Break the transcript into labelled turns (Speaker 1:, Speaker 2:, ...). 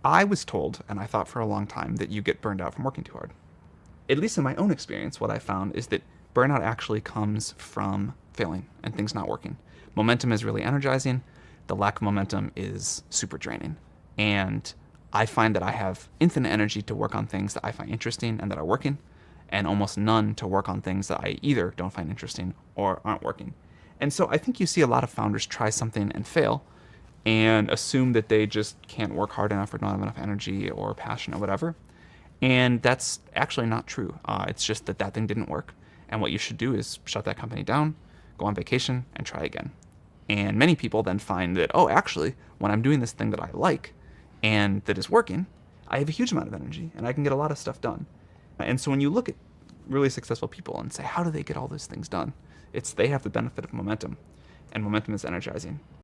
Speaker 1: I was told, and I thought for a long time, that you get burned out from working too hard. At least in my own experience, what I found is that burnout actually comes from failing and things not working. Momentum is really energizing. The lack of momentum is super draining. And I find that I have infinite energy to work on things that I find interesting and that are working, and almost none to work on things that I either don't find interesting or aren't working. And so I think you see a lot of founders try something and fail and assume that they just can't work hard enough or don't have enough energy or passion or whatever. And that's actually not true. It's just that that thing didn't work. And what you should do is shut that company down, go on vacation, and try again. And many people then find that, oh, actually, when I'm doing this thing that I like and that is working, I have a huge amount of energy and I can get a lot of stuff done. And so when you look at really successful people and say, how do they get all those things done? It's they have the benefit of momentum, and momentum is energizing.